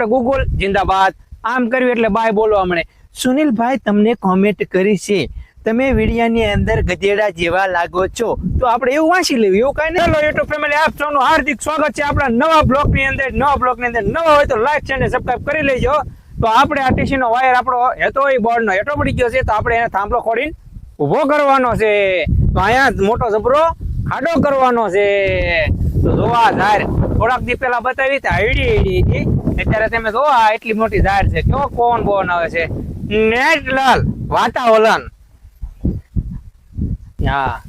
Google જિંદાબાદ આમ કર્યું એટલે બાય બોલો હમણે સુનિલભાઈ તમને કોમેન્ટ કરી છે તમે વિડિયાની અંદર ગધેડા જેવા લાગો છો તો આપણે એવું વાંચી લેવું એવું કઈ નહીં. હેલો યુટ્યુબ ફેમિલી આપ સૌનું હાર્દિક સ્વાગત છે આપણા નવા બ્લોગની અંદર. નવા હોય તો લાઈક અને સબસ્ક્રાઇબ કરી લેજો. તો આપણે આ ટીસી નો વાયર આપણો હેતો એ બોર્ડનો હેઠો પડી ગયો છે તો આપણે એને થાંભલો ખોડીને ઉભો કરવાનો છે. તો અહીંયા મોટો જબરો ખાડો કરવાનો છે. તો જોવા ધાર થોડાક દી પેલા બતાવી આઈડી હતી અત્યારે તમે જો આ એટલી મોટી ધાર છે. કેવો કોણ બોન આવે છે નેટલાલ વાતાવરણ. હા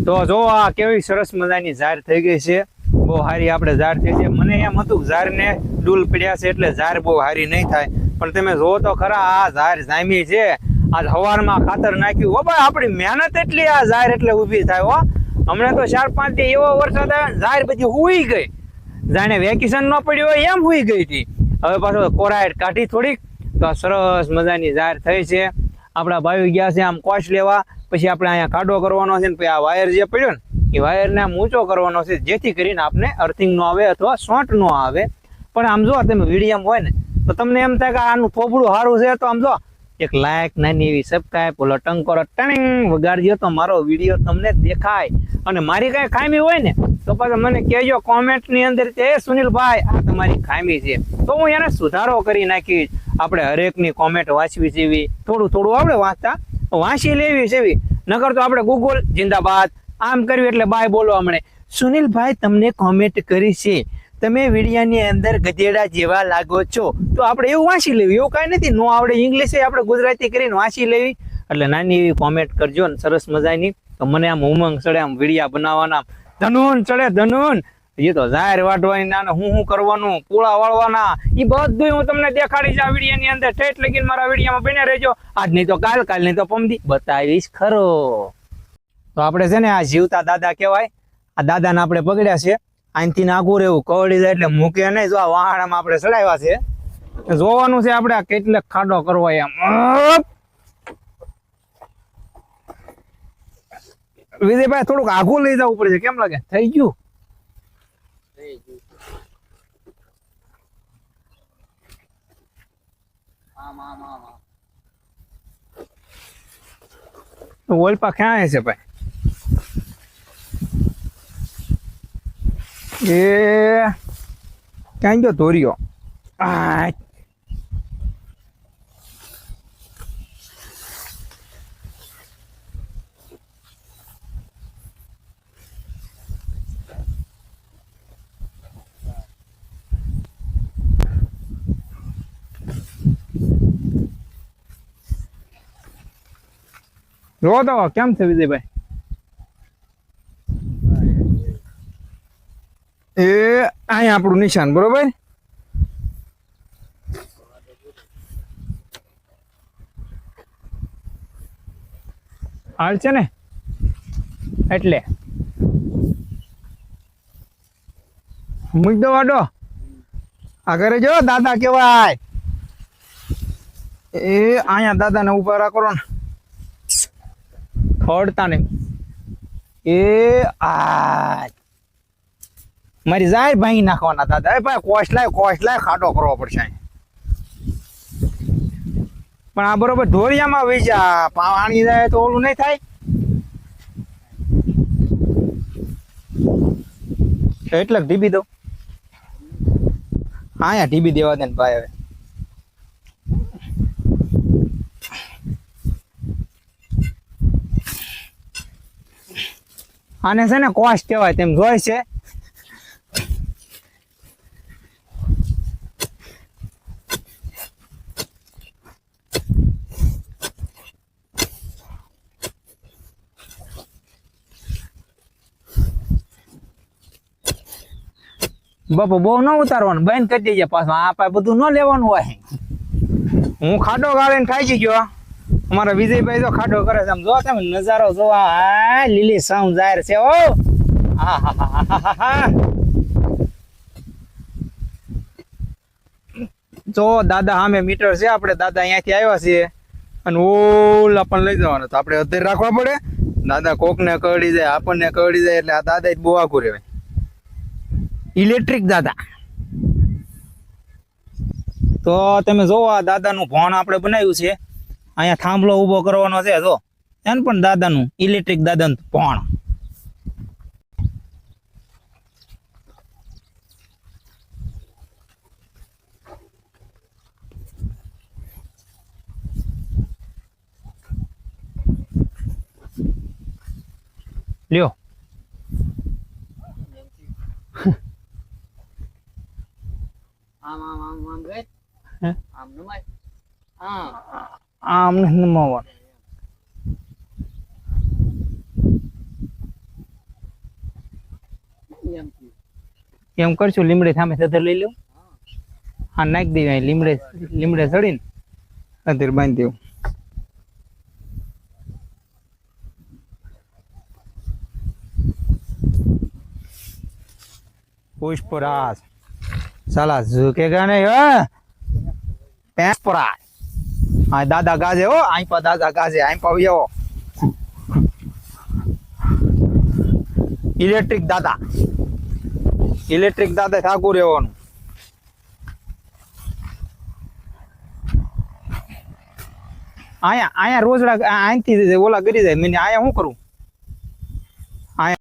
તો જો આ કેવી સરસ મજાની ઝાર થઈ ગઈ છે. બહુ સારી આપણે ઝાર થઈ છે. મને એમ હતું ઝાર ને ડૂલ પડ્યા છે એટલે ઝાર બહુ સારી નહીં થાય પણ તમે જો તો ખરા આ ઝાર જામી છે. આજ સવારમાં ખાતર નાખ્યું હો ભાઈ આપણી મહેનત એટલી આ ઝાર એટલે ઊભી થાય હો. હમણાં તો 4-5 દી એવો વરસાદ આવ્યો ઝાર બધી હુઈ ગઈ જાણે વેકેશન ન પડ્યું હોય એમ હુઈ ગઈ હતી. હવે પાછો કોરાઈટ કાઢી થોડીક તો સરસ મજાની ઝાર થઈ છે. આપણા ભાઈઓ ગયા છે આમ કોશ લેવા પછી આપણે અહીંયા ખાડો કરવાનો છે ને પછી આ વાયર જે પડ્યો ને એ વાયરને આમ ઊંચો કરવાનો છે જેથી કરીને આપણે અર્થિંગ નો આવે અથવા શોર્ટ નો આવે. પણ આમ જો તમે વિડીયો હોય ને તો તમને એમ થાય કે આનું થોબડું સારું છે તો આમ જો એક લાઈક નાની એવી સબસ્ક્રાઇબ ઓલો ટંકોરો ટણિંગ વગાડજો તો મારો વિડીયો તમને દેખાય. અને મારી કઈ ખામી હોય ને તો પાછું મને કહેજો કોમેન્ટ ની અંદર કે સુનિલભાઈ આ તમારી ખામી છે તો હું એને સુધારો કરી નાખીશ. આપણે હરેક ની કોમેન્ટ વાંચવી જેવી થોડું આપણે વાંચી લેવી છે. નકર તો આપણે ગૂગલ જિંદાબાદ આમ કર્યું એટલે બાય બોલો હમણે સુનિલભાઈ તમને કોમેન્ટ કરી છે તમે વિડિયાની અંદર ગધેડા જેવા લાગો છો તો આપણે એવું વાંચી લેવી એવું કઈ નથી. નો આવડે ઇંગ્લિશ આપણે ગુજરાતી કરીને વાંચી લેવી. એટલે નાની એવી કોમેન્ટ કરજો ને સરસ મજાની તો મને આમ ઉમંગ ચડે આમ વિડિયા બનાવવાના ધનુન ચડે ધનુન. એ તો જાહેર વાટવાની ના હું કરવાનું પૂળા વાળવાના એ બધું હું તમને દેખાડીશ આ વિડીયોની અંદર. ઠેઠ લગીને મારા વિડીયોમાં બને રહેજો. આજ નહીં તો કાલ નહીં તો પમદી બતાવીશ ખરો. તો આપણે છે ને આ જીવતા દાદા કહેવાય. આ દાદાને આપણે પકડ્યા છે અહીંથી આગું રહેવું કવડી જાય એટલે મૂકે નહીં. જો આ વાહાડામાં આપણે ચડાવ્યા છે જોવાનું છે આપણે આ કેટલે ખાડો કરવો એમ. વિજયભાઈ થોડુંક આઘું લઈ જવું પડે છે કેમ લાગે થઈ ગયું. ઓલપા ક્યાં છે ભાઈ એ ક્યાં ગયો ધોર્યો. જો તો કેમ છે વિજયભાઈ એ અહીંયા આપણું નિશાન બરોબર. હાલ છે ને એટલે મૂક દો વાડો આ ઘરે જો દાદા કેવાય એ અહીંયા દાદાને ઉભા રાખો ને ખોડતા નહીં. એ આ મારી જાય ભાઈ નાખવાના દાદા. ભાઈ કોશ લાય ખાટો કરવો પડશે. પણ આ બરોબર ઢોરિયામાં વહી જા પાણી જાય તો ઓલું નહીં થાય એટલે ઢીબી દો. અહીંયા ઢીબી દેવા દે ને ભાઈ. હવે આને છે ને કોશ કહેવાય તેમ જોઈ છે. બાપુ બહુ ન ઉતારવાનું બંધ કરી દેજે પાછું આ બધું ન લેવાનું હોય. હું ખાડો ગાળીને ખાઈ ગયો. અમારા વિજયભાઈ તો ખાડો કરે છે. આમ જો તમે નજારો જોવા લીલી સાઉ જાહેર છે. ઓ જો દાદા સામે મીટર છે. આપણે દાદા અહીંયાથી આવ્યા છીએ અને ઓલા પણ લઈ જવાનું તો આપણે અત્યારે રાખવા પડે. દાદા કોક ને કરડી જાય આપણને કરડી જાય એટલે આ દાદા જ બહુ આખું રહેવાય. ઇલેક્ટ્રિક દાદા તો તમે જોવો આ દાદાનું ભોણ આપણે બનાવ્યું છે. અહીંયા થાંભલો ઊભો કરવાનો છે. જો એને પણ દાદાનું ઇલેક્ટ્રિક દાદાનું ભોણ. લ્યો આમ નથી નમાવવાનું. એમ કરશું લીમડે સામે સધર લઈ લો. હા નાખી દેવાય લીમડે ચડીને સધર બાંધી દેવું. पुष्पराज साला झुकेगा नहीं हो पुष्पराज. हाँ दादा गाजे हो आई पा दादा गाजे आई पा ये हो इलेक्ट्रिक दादा ठाकुर રહેવાનું. આયા રોજડા અહીંથી ઓલા કરી જાય. મને આયા શું કરું